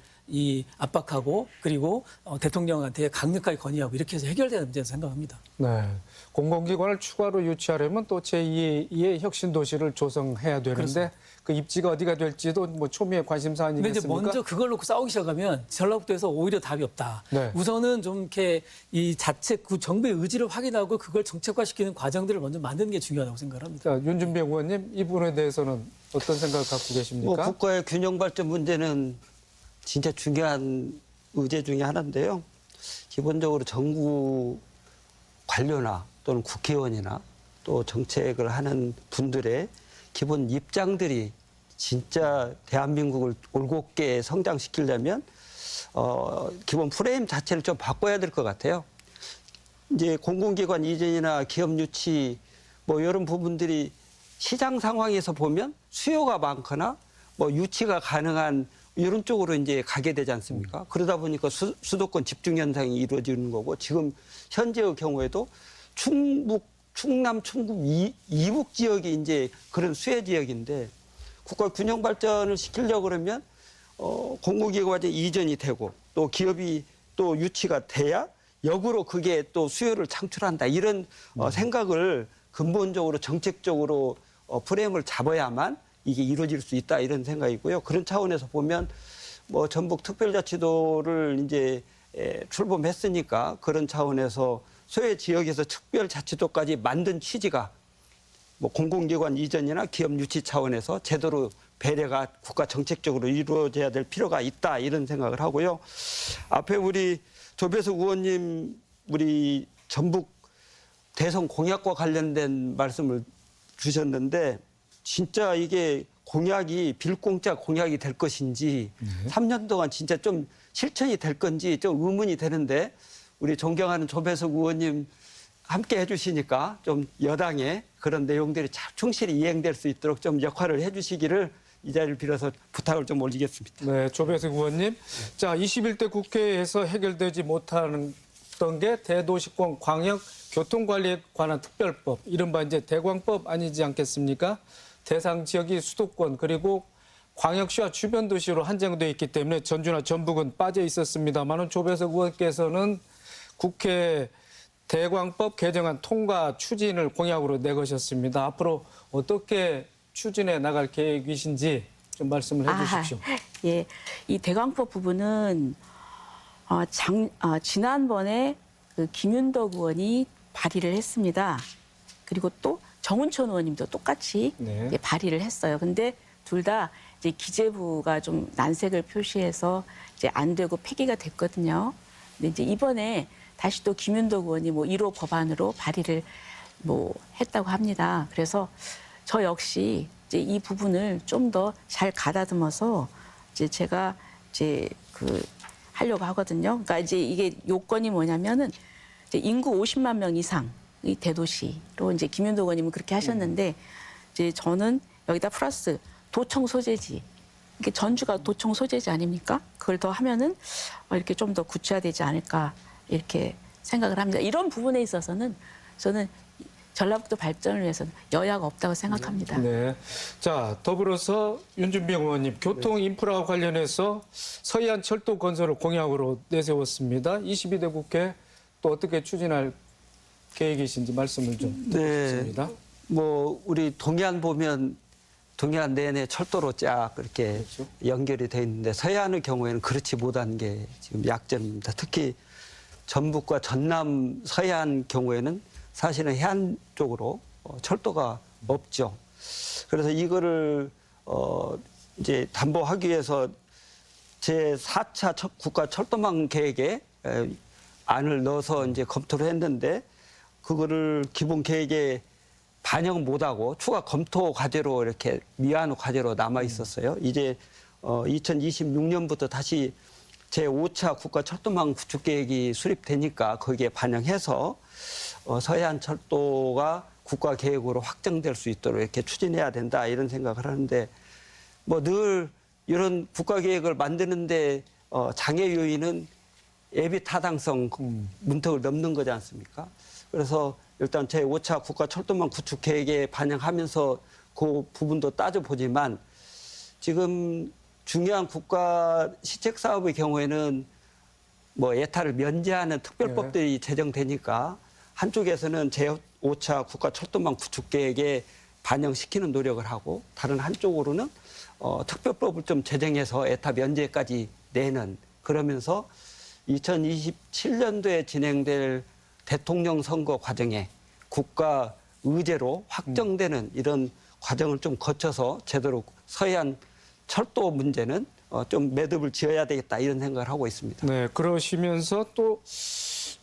압박하고 그리고 대통령한테 강력하게 건의하고 이렇게 해서 해결돼야 문제라고 생각합니다. 네. 공공기관을 추가로 유치하려면 또 제2의 혁신도시를 조성해야 되는데 그렇습니다. 그 입지가 어디가 될지도 뭐 초미의 관심사 근데 이제 아니겠습니까? 먼저 그걸 놓고 싸우기 시작하면 전라북도에서 오히려 답이 없다. 네. 우선은 좀 이렇게 이 자체 그 정부의 의지를 확인하고 그걸 정책화시키는 과정들을 먼저 만드는 게 중요하다고 생각을 합니다. 자, 윤준병 의원님 이 부분에 대해서는 어떤 생각을 갖고 계십니까? 뭐 국가의 균형 발전 문제는 진짜 중요한 의제 중에 하나인데요. 기본적으로 정부 관료나 또는 국회의원이나 또 정책을 하는 분들의 기본 입장들이 진짜 대한민국을 올곧게 성장시키려면 기본 프레임 자체를 좀 바꿔야 될 것 같아요. 이제 공공기관 이전이나 기업 유치 뭐 이런 부분들이 시장 상황에서 보면 수요가 많거나 뭐 유치가 가능한 이런 쪽으로 이제 가게 되지 않습니까? 그러다 보니까 수도권 집중 현상이 이루어지는 거고 지금 현재의 경우에도 충남, 충북 이북 지역이 이제 그런 수혜 지역인데 국가 균형 발전을 시키려고 그러면 공공기관이 이전이 되고 또 기업이 또 유치가 돼야 역으로 그게 또 수요를 창출한다 이런 생각을 근본적으로 정책적으로 프레임을 잡아야만 이게 이루어질 수 있다 이런 생각이고요. 그런 차원에서 보면 뭐 전북 특별자치도를 이제 출범했으니까 그런 차원에서 소외 지역에서 특별자치도까지 만든 취지가 뭐 공공기관 이전이나 기업 유치 차원에서 제대로 배려가 국가 정책적으로 이루어져야 될 필요가 있다 이런 생각을 하고요. 앞에 우리 조배석 의원님 우리 전북 대선 공약과 관련된 말씀을 주셨는데 진짜 이게 공약이 빌공짜 공약이 될 것인지 3년 동안 진짜 좀 실천이 될 건지 좀 의문이 되는데 우리 존경하는 조배석 의원님 함께 해주시니까 좀 여당의 그런 내용들이 충실히 이행될 수 있도록 좀 역할을 해주시기를 이 자리를 빌어서 부탁을 좀 올리겠습니다. 네, 조배석 의원님. 자, 21대 국회에서 해결되지 못하는 게 대도시권 광역 교통관리에 관한 특별법, 이른바 이제 대광법 아니지 않겠습니까? 대상 지역이 수도권 그리고 광역시와 주변 도시로 한정되어 있기 때문에 전주나 전북은 빠져 있었습니다만은 조배석 의원께서는 국회 대광법 개정안 통과 추진을 공약으로 내거셨습니다. 앞으로 어떻게 추진해 나갈 계획이신지 좀 말씀을 해주십시오. 예, 이 대광법 부분은 지난번에 그 김윤덕 의원이 발의를 했습니다. 그리고 또 정운천 의원님도 똑같이 네. 이제 발의를 했어요. 근데 둘 다 이제 기재부가 좀 난색을 표시해서 이제 안 되고 폐기가 됐거든요. 근데 이제 이번에 다시 또 김윤덕 의원이 뭐 1호 법안으로 발의를 뭐 했다고 합니다. 그래서 저 역시 이제 이 부분을 좀 더 잘 가다듬어서 이제 제가 이제 하려고 하거든요. 그러니까 이제 이게 요건이 뭐냐면은 이제 인구 50만 명 이상의 대도시로 이제 김윤덕 의원님은 그렇게 하셨는데 이제 저는 여기다 플러스 도청 소재지. 이게 전주가 도청 소재지 아닙니까? 그걸 더 하면은 이렇게 좀 더 구체화되지 않을까 이렇게 생각을 합니다. 이런 부분에 있어서는 저는 전라북도 발전을 위해서는 여야가 없다고 생각합니다. 네. 자, 더불어서 윤준병 의원님, 교통 인프라와 관련해서 서해안 철도 건설을 공약으로 내세웠습니다. 22대 국회 또 어떻게 추진할 계획이신지 말씀을 좀 드리겠습니다. 뭐 우리 동해안 보면 동해안 내내 철도로 쫙 그렇게 그렇죠. 연결이 돼 있는데 서해안의 경우에는 그렇지 못한 게 지금 약점입니다. 특히 전북과 전남 서해안 경우에는 사실은 해안 쪽으로 철도가 없죠. 그래서 이거를 이제 담보하기 위해서 제4차 국가 철도망 계획에 안을 넣어서 이제 검토를 했는데 그거를 기본 계획에 반영 못하고 추가 검토 과제로 이렇게 미완 과제로 남아 있었어요. 이제 2026년부터 다시 제5차 국가 철도망 구축 계획이 수립되니까 거기에 반영해서 서해안 철도가 국가 계획으로 확정될 수 있도록 이렇게 추진해야 된다 이런 생각을 하는데 뭐 늘 이런 국가 계획을 만드는데 장애 요인은 예비 타당성 문턱을 넘는 거지 않습니까? 그래서 일단 제5차 국가철도망 구축 계획에 반영하면서 그 부분도 따져보지만 지금 중요한 국가 시책 사업의 경우에는 뭐 예타를 면제하는 특별법들이 제정되니까 한쪽에서는 제5차 국가철도망 구축 계획에 반영시키는 노력을 하고 다른 한쪽으로는 특별법을 좀 제정해서 예타 면제까지 내는 그러면서 2027년도에 진행될 대통령 선거 과정에 국가 의제로 확정되는 이런 과정을 좀 거쳐서 제대로 서해안 철도 문제는 좀 매듭을 지어야 되겠다 이런 생각을 하고 있습니다. 네, 그러시면서 또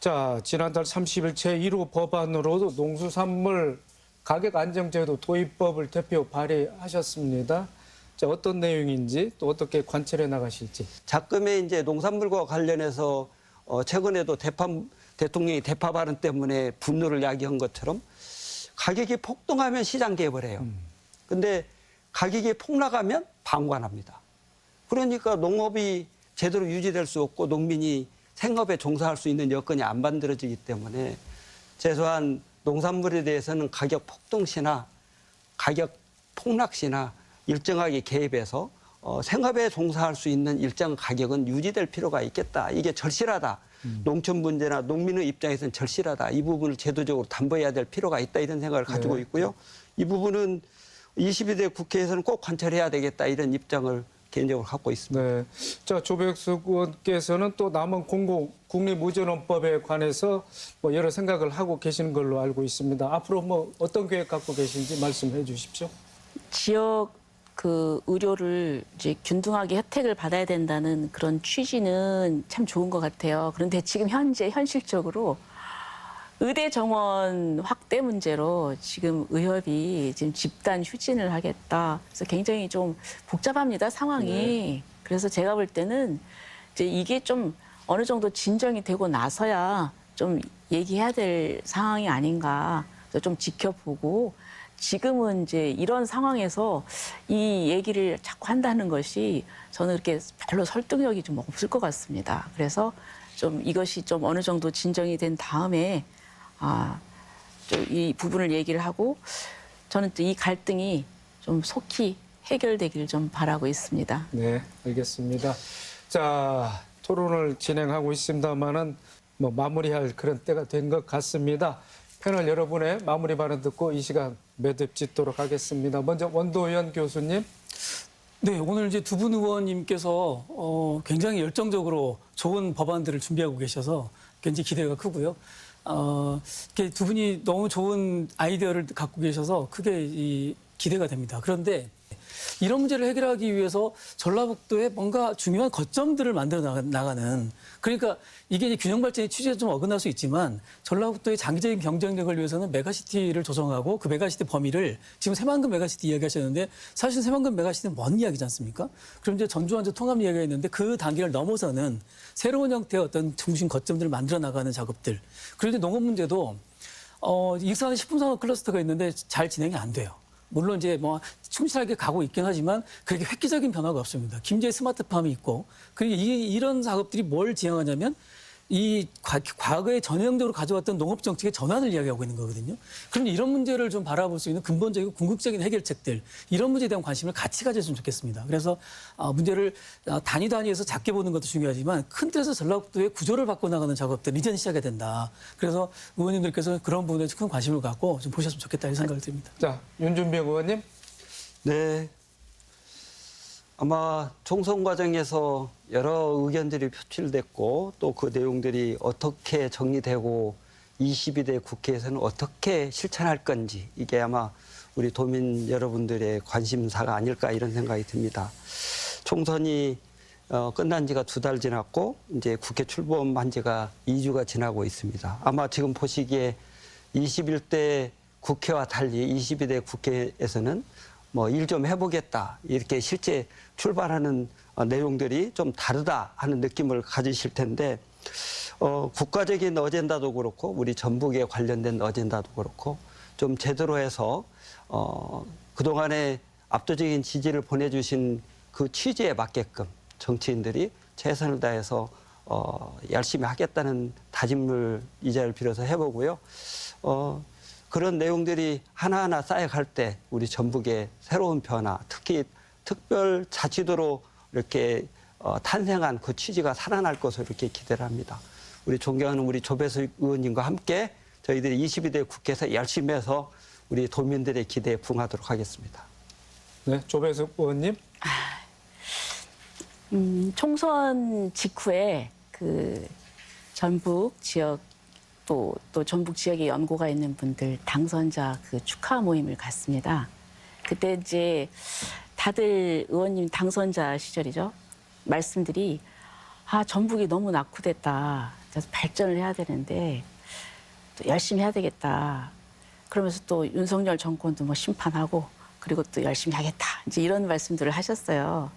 자, 지난달 30일 제1호 법안으로도 농수산물 가격 안정제도 도입법을 대표 발의하셨습니다. 자, 어떤 내용인지 또 어떻게 관철해 나가실지. 작금에 이제 농산물과 관련해서 최근에도 대통령이 대파 발언 때문에 분노를 야기한 것처럼 가격이 폭등하면 시장 개입을 해요. 근데 가격이 폭락하면 방관합니다. 그러니까 농업이 제대로 유지될 수 없고 농민이 생업에 종사할 수 있는 여건이 안 만들어지기 때문에 최소한 농산물에 대해서는 가격 폭등 시나 가격 폭락 시나 일정하게 개입해서 생업에 종사할 수 있는 일정 가격은 유지될 필요가 있겠다. 이게 절실하다. 농촌 문제나 농민의 입장에서는 절실하다. 이 부분을 제도적으로 담보해야 될 필요가 있다. 이런 생각을 가지고 있고요. 이 부분은 22대 국회에서는 꼭 관철해야 되겠다. 이런 입장을 개인적으로 갖고 있습니다. 네. 자, 조백수 의원께서는 또 남은 국립무전원법에 관해서 뭐 여러 생각을 하고 계시는 걸로 알고 있습니다. 앞으로 뭐 어떤 계획 갖고 계신지 말씀해 주십시오. 지역 그 의료를 이제 균등하게 혜택을 받아야 된다는 그런 취지는 참 좋은 것 같아요. 그런데 지금 현재 현실적으로 의대 정원 확대 문제로 지금 의협이 지금 집단 휴진을 하겠다. 그래서 굉장히 좀 복잡합니다, 상황이. 네. 그래서 제가 볼 때는 이제 이게 좀 어느 정도 진정이 되고 나서야 좀 얘기해야 될 상황이 아닌가. 그래서 좀 지켜보고 지금은 이제 이런 상황에서 이 얘기를 자꾸 한다는 것이 저는 이렇게 별로 설득력이 좀 없을 것 같습니다. 그래서 좀 이것이 좀 어느 정도 진정이 된 다음에 좀 이 부분을 얘기를 하고 저는 또 이 갈등이 좀 속히 해결되기를 좀 바라고 있습니다. 네, 알겠습니다. 자, 토론을 진행하고 있습니다만은 뭐 마무리할 그런 때가 된 것 같습니다. 패널 여러분의 마무리 발언 듣고 이 시간 매듭 짓도록 하겠습니다. 먼저 원도현 교수님. 네, 오늘 이제 두 분 의원님께서 굉장히 열정적으로 좋은 법안들을 준비하고 계셔서 굉장히 기대가 크고요. 이렇게 두 분이 너무 좋은 아이디어를 갖고 계셔서 크게 기대가 됩니다. 그런데 이런 문제를 해결하기 위해서 전라북도에 뭔가 중요한 거점들을 만들어 나가는 그러니까 이게 이제 균형 발전의 취지에 좀 어긋날 수 있지만 전라북도의 장기적인 경쟁력을 위해서는 메가시티를 조성하고 그 메가시티 범위를 지금 새만금 메가시티 이야기하셨는데 사실 새만금 메가시티는 먼 이야기지 않습니까? 그럼 이제 전주 완전 통합 이야기가 있는데 그 단계를 넘어서는 새로운 형태의 어떤 중심 거점들을 만들어 나가는 작업들. 그런데 농업 문제도 익산에 식품산업 클러스터가 있는데 잘 진행이 안 돼요. 물론 이제 뭐 충실하게 가고 있긴 하지만 그렇게 획기적인 변화가 없습니다. 김제의 스마트팜이 있고 그리고 이런 작업들이 뭘 지향하냐면 이 과거에 전형적으로 가져왔던 농업 정책의 전환을 이야기하고 있는 거거든요. 그런데 이런 문제를 좀 바라볼 수 있는 근본적이고 궁극적인 해결책들 이런 문제에 대한 관심을 같이 가졌으면 좋겠습니다. 그래서 문제를 단위에서 작게 보는 것도 중요하지만 큰 틀에서 전라북도의 구조를 바꿔나가는 작업들 이제는 시작해야 된다. 그래서 의원님들께서 그런 부분에 큰 관심을 갖고 좀 보셨으면 좋겠다 이런 생각을 듭니다. 자, 윤준병 의원님. 네. 아마 총선 과정에서 여러 의견들이 표출됐고 또 그 내용들이 어떻게 정리되고 22대 국회에서는 어떻게 실천할 건지 이게 아마 우리 도민 여러분들의 관심사가 아닐까 이런 생각이 듭니다. 총선이 끝난 지가 2달 지났고 이제 국회 출범한 지가 2주가 지나고 있습니다. 아마 지금 보시기에 21대 국회와 달리 22대 국회에서는 뭐 일 좀 해보겠다 이렇게 실제 출발하는 내용들이 좀 다르다 하는 느낌을 가지실 텐데 국가적인 어젠다도 그렇고 우리 전북에 관련된 어젠다도 그렇고 좀 제대로 해서 그동안에 압도적인 지지를 보내주신 그 취지에 맞게끔 정치인들이 최선을 다해서 열심히 하겠다는 다짐을 이 자리를 빌어서 해보고요. 그런 내용들이 하나하나 쌓여갈 때 우리 전북의 새로운 변화, 특히 특별자치도로 이렇게 탄생한 그 취지가 살아날 것으로 이렇게 기대를 합니다. 우리 존경하는 우리 조배수 의원님과 함께 저희들이 22대 국회에서 열심히 해서 우리 도민들의 기대에 부응하도록 하겠습니다. 네, 조배수 의원님. 총선 직후에 그 전북 지역 또 전북 지역에 연고가 있는 분들 당선자 그 축하 모임을 갔습니다. 그때 이제 다들 의원님 당선자 시절이죠. 말씀들이 전북이 너무 낙후됐다. 그래서 발전을 해야 되는데 또 열심히 해야 되겠다. 그러면서 또 윤석열 정권도 뭐 심판하고 그리고 또 열심히 하겠다. 이제 이런 말씀들을 하셨어요.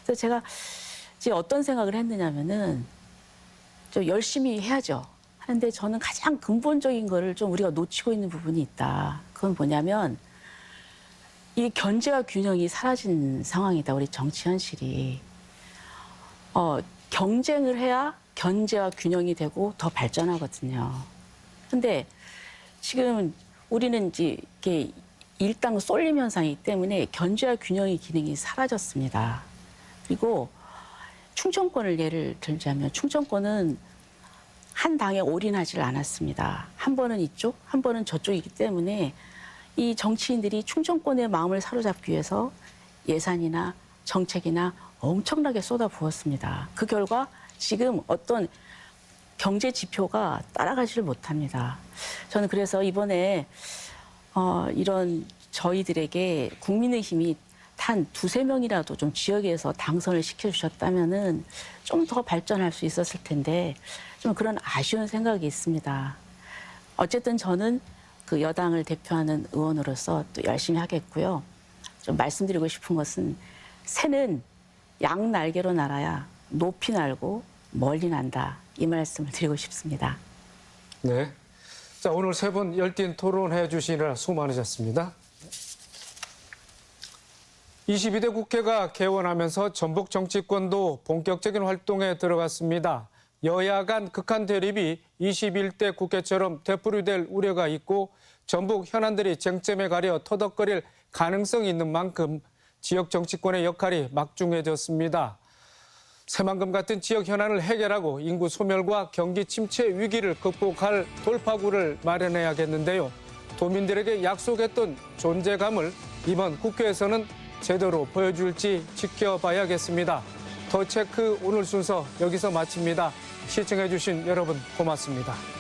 그래서 제가 이제 어떤 생각을 했느냐면은 좀 열심히 해야죠. 하는데 저는 가장 근본적인 거를 좀 우리가 놓치고 있는 부분이 있다. 그건 뭐냐면 이 견제와 균형이 사라진 상황이다. 우리 정치 현실이. 경쟁을 해야 견제와 균형이 되고 더 발전하거든요. 근데 지금 우리는 이제 이게 일당 쏠림 현상이기 때문에 견제와 균형의 기능이 사라졌습니다. 그리고 충청권을 예를 들자면 충청권은 한 당에 올인하지를 않았습니다. 한 번은 이쪽, 한 번은 저쪽이기 때문에 이 정치인들이 충청권의 마음을 사로잡기 위해서 예산이나 정책이나 엄청나게 쏟아부었습니다. 그 결과 지금 어떤 경제 지표가 따라가지를 못합니다. 저는 그래서 이번에 이런 저희들에게 국민의힘이 한 두세 명이라도 좀 지역에서 당선을 시켜주셨다면은 좀 더 발전할 수 있었을 텐데 좀 그런 아쉬운 생각이 있습니다. 어쨌든 저는 그 여당을 대표하는 의원으로서 또 열심히 하겠고요. 좀 말씀드리고 싶은 것은 새는 양 날개로 날아야 높이 날고 멀리 난다. 이 말씀을 드리고 싶습니다. 네. 자, 오늘 세 분 열띤 토론해 주시느라 수고 많으셨습니다. 22대 국회가 개원하면서 전북 정치권도 본격적인 활동에 들어갔습니다. 여야 간 극한 대립이 21대 국회처럼 되풀이될 우려가 있고 전북 현안들이 쟁점에 가려 터덕거릴 가능성이 있는 만큼 지역 정치권의 역할이 막중해졌습니다. 새만금 같은 지역 현안을 해결하고 인구 소멸과 경기 침체 위기를 극복할 돌파구를 마련해야겠는데요. 도민들에게 약속했던 존재감을 이번 국회에서는 제대로 보여줄지 지켜봐야겠습니다. 더 체크 오늘 순서 여기서 마칩니다. 시청해주신 여러분 고맙습니다.